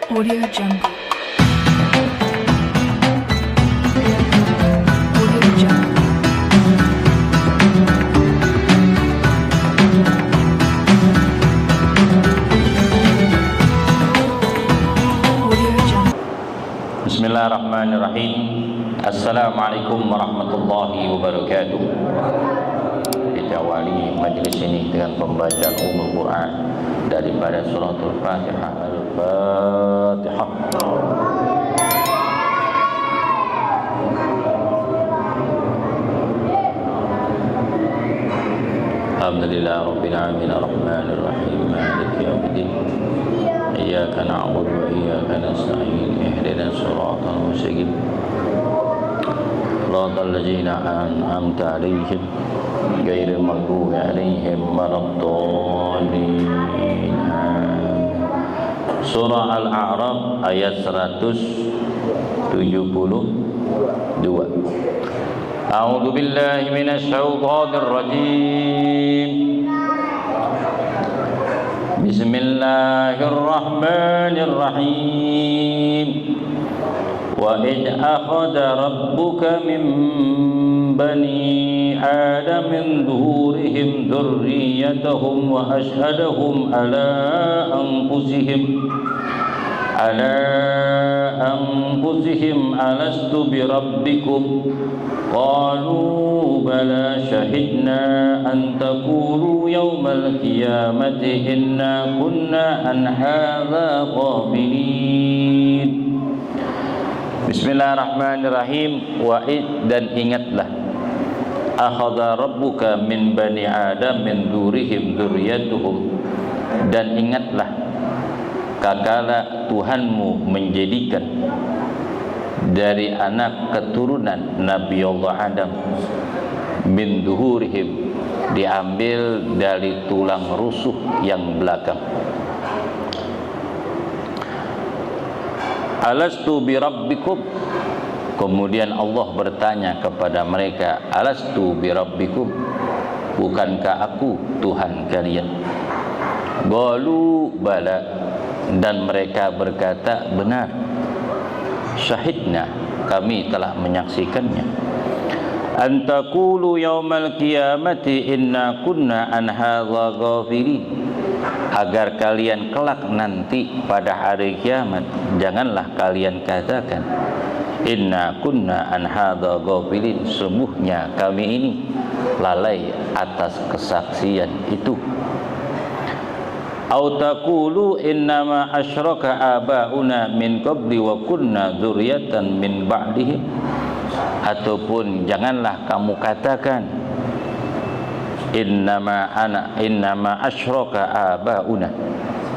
Audio Jungle. Audio Jungle. Audio Jungle. Bismillahirrahmanirrahim. Assalamualaikum warahmatullahi wabarakatuh. Kita awali majlis ini dengan pembacaan Ummul Quran daripada suratul Fatihah. Al-Fatihah. Alhamdulillah Rabbil Alamin Ar-Rahmanir Rahim Maliki Yawmiddin Iyyaka na'budu wa iyyaka nasta'in ihdinas siratal mustaqim Shiratal ladzina an'amta 'alaihim ghairil maghdubi 'alaihim waladdallin. Surah Al-A'raf ayat 172. A'udzu billahi minasy syaithanir rajim. Bismillahirrahmanirrahim. Wa id akhadha rabbuka min bani Adam min zuhurihim dzurriyyatahum wa ashhadahum ala anfusihim alastu birabbikum qalu bala shahidna an taqulu yawmal qiyamati inna kunna an hadza ghafilin. Bismillahirrahmanirrahim. Wa'id, dan ingatlah, akhadha rabbuka min bani Adam min dzurihim dzurriyyatuhum, dan ingatlah kakala Tuhanmu menjadikan dari anak keturunan Nabi Allah Adam min duhurihim, diambil dari tulang rusuk yang belakang. Alastu birabbikum, kemudian Allah bertanya kepada mereka, alastu birabbikum, bukankah aku Tuhan kalian? Qalu bala, dan mereka berkata, benar. Syahidna, kami telah menyaksikannya. Antaqulu yaumal qiyamati inna kunna an hadza ghafilin, agar kalian kelak nanti pada hari kiamat janganlah kalian katakan inna kunna an hadza ghafilin, sungguhnya kami ini lalai atas kesaksian itu. Au taqulu innama asyraka abauna min qabli wa kunna dzurriyyatan min ba'dihim, ataupun janganlah kamu katakan innama asyraka abauna,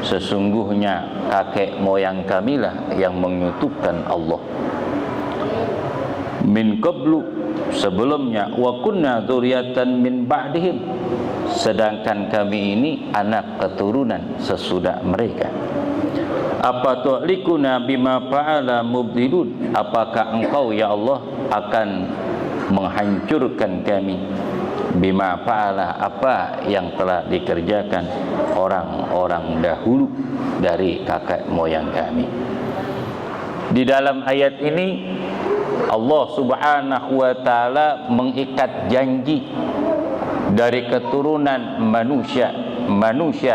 sesungguhnya kakek moyang kamilah yang menyekutukan Allah. Min qablu, sebelumnya, wa kunna dzurriyyatan min ba'dihim, sedangkan kami ini anak keturunan sesudah mereka. Apa tu'likuna bima fa'ala mubdilun, apakah engkau ya Allah akan menghancurkan kami bima fa'ala, apa yang telah dikerjakan orang-orang dahulu dari kakek moyang kami. Di dalam ayat ini Allah Subhanahu wa ta'ala mengikat janji dari keturunan manusia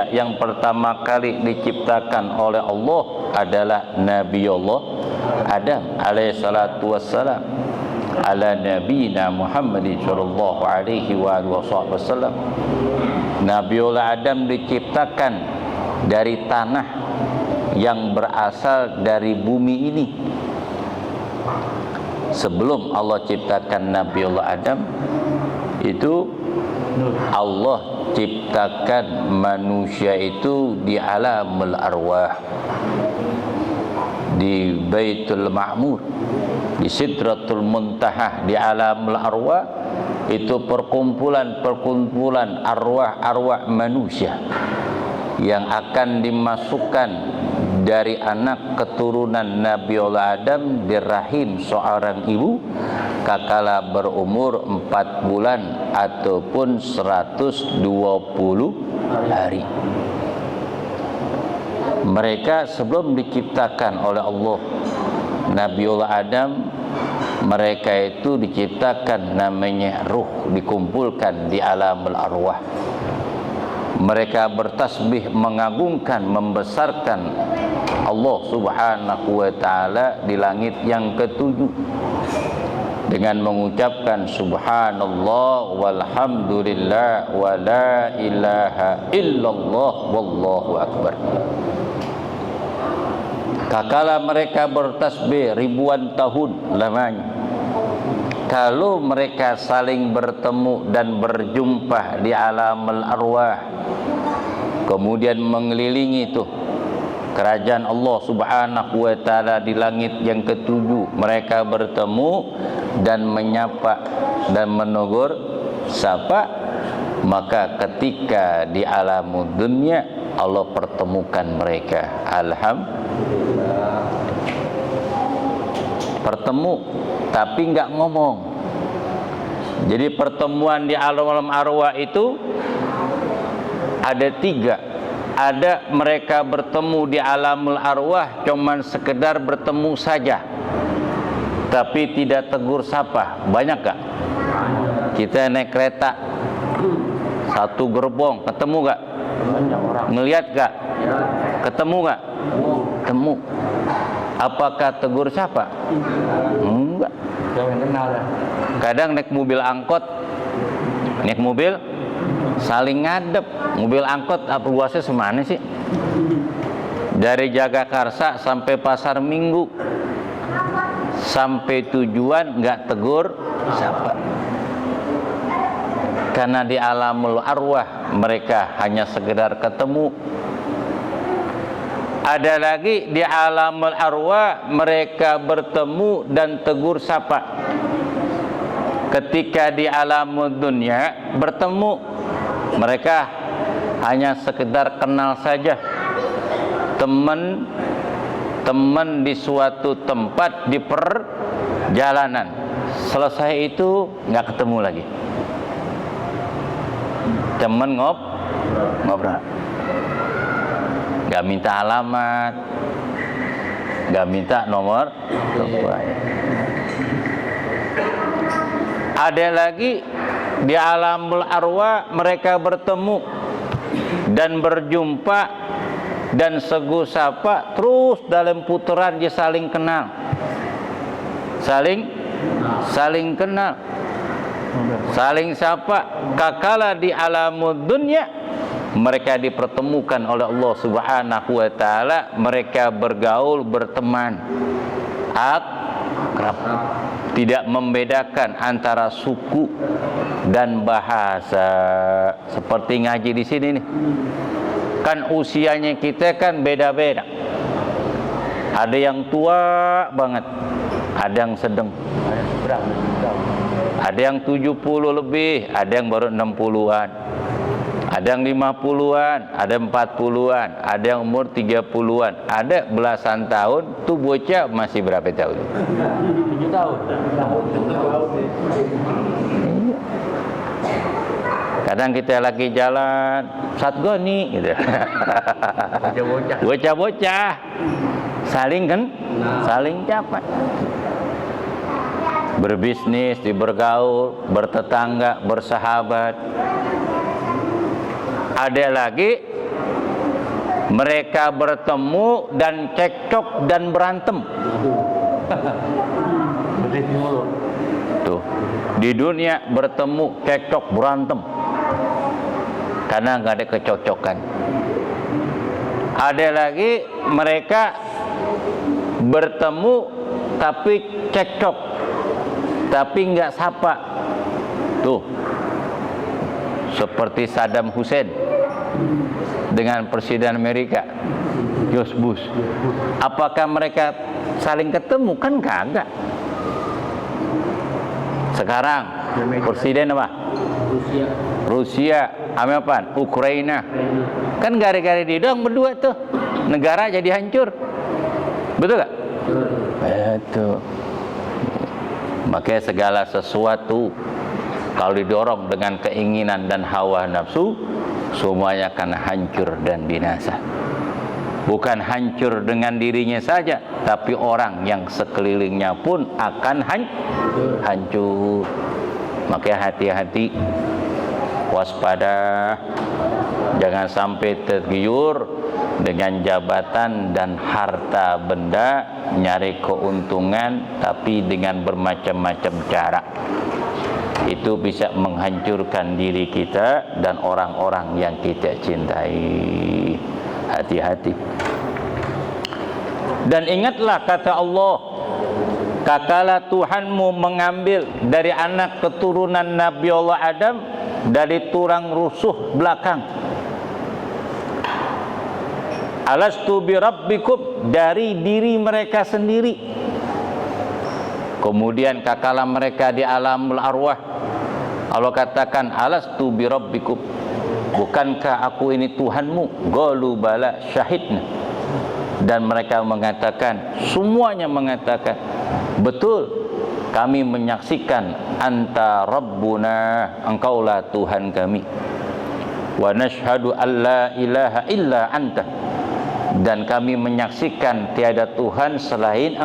yang pertama kali diciptakan oleh Allah adalah Nabi Allah Adam alaihi salatu wassalam, ala nabiyina Muhammad sallallahu alaihi wasallam. Nabi Allah Adam diciptakan dari tanah yang berasal dari bumi ini. Sebelum Allah ciptakan Nabi Allah Adam, itu Allah ciptakan manusia itu di alamul arwah, di Baitul Ma'mur, di Sidratul Muntaha, di alamul arwah. Itu perkumpulan arwah-arwah manusia yang akan dimasukkan dari anak keturunan Nabi Allah Adam di rahim seorang ibu kakala berumur 4 bulan ataupun 120 hari. Mereka sebelum diciptakan oleh Allah, Nabiullah Adam, mereka itu diciptakan namanya ruh, dikumpulkan di alamul arwah. Mereka bertasbih, mengagungkan, membesarkan Allah Subhanahu wa taala di langit yang ketujuh dengan mengucapkan subhanallah walhamdulillah wa la ilaha illallah wallahu akbar. Kakala mereka bertasbih ribuan tahun lamanya, kalau mereka saling bertemu dan berjumpa di alamul arwah, kemudian mengelilingi itu kerajaan Allah Subhanahu wa taala di langit yang ketujuh, mereka bertemu dan menyapa dan menegur sapa, maka ketika di alam dunia Allah pertemukan mereka. Alhamdulillah. Bertemu tapi enggak ngomong. Jadi pertemuan di alam arwah itu ada 3. Ada mereka bertemu di alamul arwah cuman sekedar bertemu saja, tapi tidak tegur sapa. Banyak gak? Kita naik kereta satu gerbong, ketemu gak? Ngelihat gak? Ketemu gak? Ketemu. Apakah tegur sapa? Enggak. Kadang naik mobil angkot, naik mobil saling ngadep. Mobil angkot apa luasnya semana sih? Dari Jagakarsa sampai Pasar Minggu, sampai tujuan nggak tegur siapa. Karena di alamul arwah mereka hanya sekedar ketemu. Ada lagi di alamul arwah mereka bertemu dan tegur sapa. Ketika di alamul dunia bertemu, mereka hanya sekedar kenal saja, teman di suatu tempat di perjalanan. Selesai itu nggak ketemu lagi. Teman ngobrol, nggak minta alamat, nggak minta nomor telepon. Ada lagi di alamul arwah mereka bertemu dan berjumpa dan segu sapa, terus dalam putaran dia saling kenal, saling kenal, saling sapa. Kakala di alamul dunya mereka dipertemukan oleh Allah Subhanahu wa taala, mereka bergaul, berteman, akrab, tidak membedakan antara suku dan bahasa. Seperti ngaji di sini nih, kan usianya kita kan beda-beda. Ada yang tua banget, ada yang sedang, ada yang 70 lebih, ada yang baru 60-an, ada yang 50-an, ada 40-an, ada yang umur 30-an, ada belasan tahun. Tuh bocah masih berapa tahun? 7 tahun. Kadang kita lagi jalan, satgoni gitu. Bocah-bocah saling capai. Berbisnis, bergaul, bertetangga, bersahabat. Ada lagi mereka bertemu dan cekcok dan berantem. Tuh, di dunia bertemu, cekcok, berantem karena nggak ada kecocokan. Ada lagi mereka bertemu tapi cekcok, tapi nggak sapa. Tuh, seperti Saddam Hussein dengan Presiden Amerika George Bush. Apakah mereka saling ketemu? Kan kagak. Sekarang Presiden apa? Rusia, apa? Ukraina. Kan gara-gara di dong berdua tuh negara jadi hancur. Betul gak? Betul. Makanya segala sesuatu kalau didorong dengan keinginan dan hawa nafsu, semuanya akan hancur dan binasa. Bukan hancur dengan dirinya saja, tapi orang yang sekelilingnya pun akan hancur. Maka hati-hati, waspada, jangan sampai tergiur dengan jabatan dan harta benda, nyari keuntungan tapi dengan bermacam-macam cara. Itu bisa menghancurkan diri kita dan orang-orang yang kita cintai. Hati-hati. Dan ingatlah kata Allah, katalah Tuhanmu mengambil dari anak keturunan Nabi Allah Adam dari tulang rusuk belakang. Alastu bi rabbikum, dari diri mereka sendiri. Kemudian katalah mereka di alamul arwah, Allah katakan alastu bi rabbikum, bukankah aku ini Tuhanmu? Qalu bala syahidna. Dan mereka mengatakan, semuanya mengatakan, betul, kami menyaksikan anta rabbuna, engkaulah Tuhan kami. Wa nashhadu an la ilaha illa anta, dan kami menyaksikan tiada Tuhan selain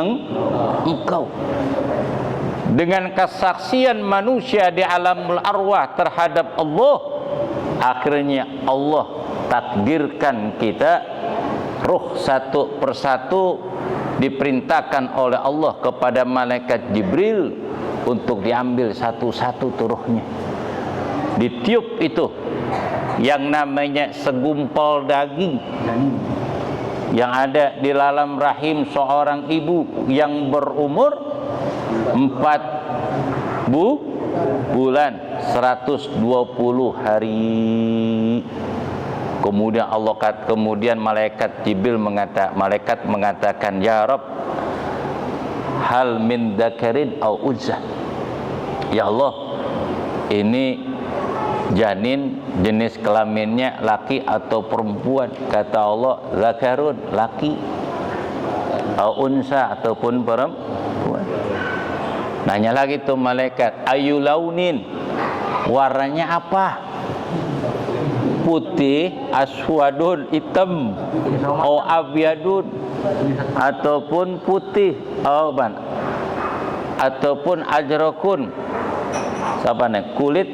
engkau. Dengan kesaksian manusia di alamul arwah terhadap Allah, akhirnya Allah takdirkan kita, ruh satu persatu diperintahkan oleh Allah kepada malaikat Jibril untuk diambil satu-satu ruhnya. Ditiup itu yang namanya segumpal daging yang ada di dalam rahim seorang ibu yang berumur 4 bulan 120 hari. Kemudian malaikat Jibril mengatakan, ya Rabb, hal min dzakarin au unsa. Ya Allah, ini janin jenis kelaminnya laki atau perempuan? Kata Allah, zakarun, laki, au unsa, ataupun perempuan. Nanya lagi tuh malaikat, ayu launin, warnanya apa? Putih, aswadun, hitam, au abyadun, ataupun putih, ataupun ajrakun, apa nih, kulit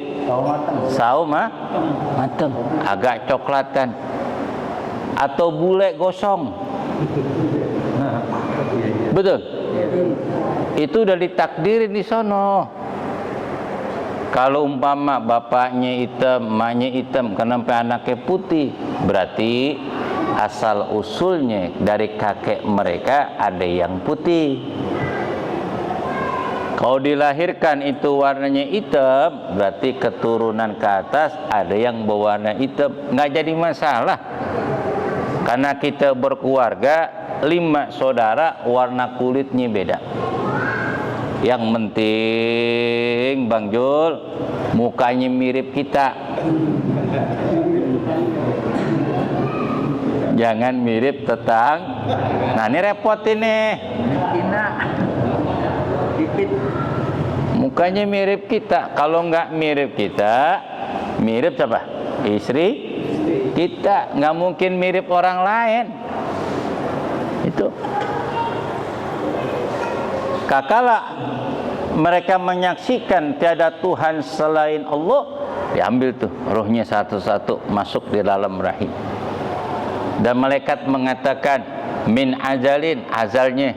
saum matang, agak coklatan, atau bule gosong. Betul? Itu udah ditakdirin di sono. Kalau umpama bapaknya hitam, emaknya hitam, kenapa anaknya putih? Berarti asal usulnya dari kakek mereka ada yang putih. Kalau dilahirkan itu warnanya hitam, berarti keturunan ke atas ada yang berwarna hitam. Nggak jadi masalah, karena kita berkeluarga 5 saudara, warna kulitnya beda. Yang penting Bang Jul, mukanya mirip kita, jangan mirip tetang. Nah ini repot ini, mukanya mirip kita. Kalau nggak mirip kita, mirip siapa? Istri kita. Nggak mungkin mirip orang lain. Itu kakala mereka menyaksikan tiada Tuhan selain Allah, diambil tuh rohnya satu-satu masuk di dalam rahim. Dan malaikat mengatakan min ajalin, azalnya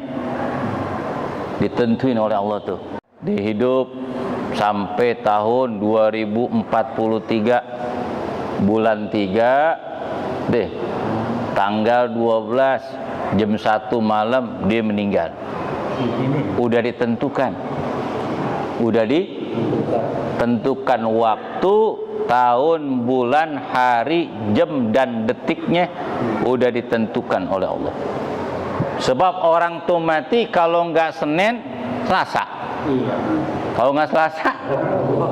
ditentuin oleh Allah tuh, dihidup sampai tahun 2043 bulan 3 deh, tanggal 12 jam 1 malam dia meninggal. Udah ditentukan, waktu, tahun, bulan, hari, jam dan detiknya udah ditentukan oleh Allah. Sebab orang tuh mati kalau nggak Senin, Selasa. Kalau nggak Selasa,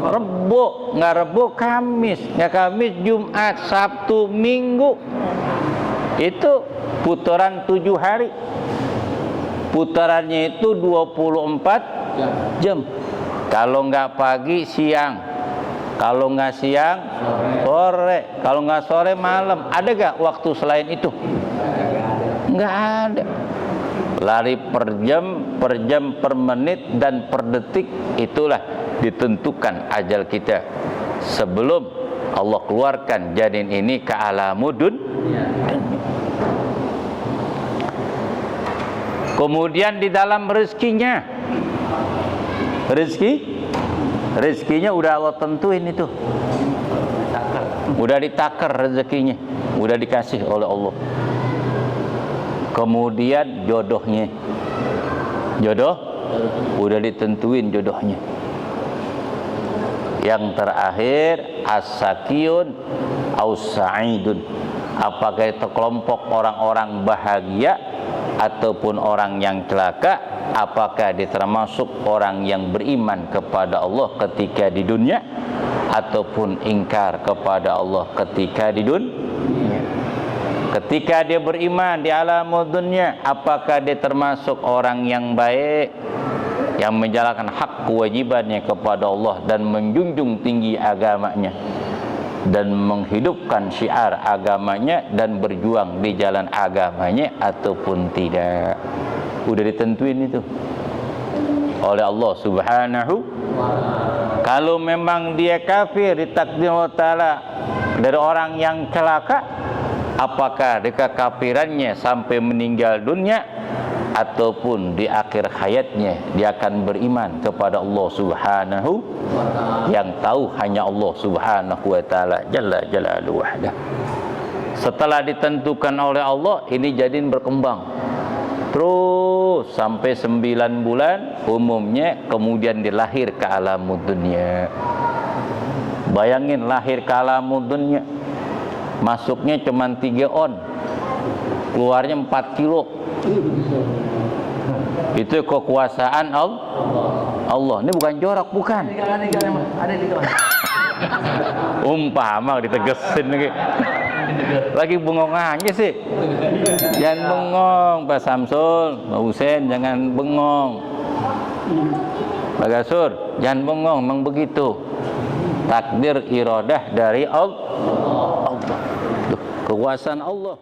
Rebo, nggak Rebo, Kamis, nggak Kamis, Jumat, Sabtu, Minggu. Itu putaran 7 hari. Putarannya itu 24 jam. Kalau nggak pagi, siang. Kalau nggak siang, sore. Kalau nggak sore, malam. Ada gak waktu selain itu? Enggak ada. Lari per jam, per menit, dan per detik, itulah ditentukan ajal kita sebelum Allah keluarkan janin ini ke alamudun. Kemudian di dalam rezekinya, rezekinya udah Allah tentuin itu, udah ditakar rezekinya, udah dikasih oleh Allah. Kemudian jodohnya, udah ditentuin jodohnya. Yang terakhir as-sakiyun aus-sa'idun, apakah itu kelompok orang-orang bahagia ataupun orang yang celaka, apakah dia termasuk orang yang beriman kepada Allah ketika di dunia ataupun ingkar kepada Allah ketika di dunia. Ketika dia beriman di alam dunia, apakah dia termasuk orang yang baik, yang menjalankan hak kewajibannya kepada Allah dan menjunjung tinggi agamanya dan menghidupkan syiar agamanya dan berjuang di jalan agamanya ataupun tidak. Udah ditentuin itu oleh Allah Subhanahu. Kalau memang dia kafir ditakdir Allah Ta'ala dari orang yang celaka, apakah di kekafirannya sampai meninggal dunia ataupun di akhir hayatnya dia akan beriman kepada Allah Subhanahu, yang tahu hanya Allah Subhanahu wa Ta'ala jalla jalaluhu wahdah. Setelah ditentukan oleh Allah, ini jadiin berkembang terus sampai 9 bulan umumnya, kemudian dilahir ke alam dunia. Bayangin lahir ke alam dunia, masuknya cuma 3 on, keluarnya 4 kilo. Itu kekuasaan Allah. Ini bukan jorok, bukan. Umpama ditegesin lagi bengong aja sih. Jangan bengong Pak Samsul, Pak Husein, jangan bengong. Pak Gasur, jangan bengong, memang begitu. Takdir iradah dari Allah. Kekuasaan Allah.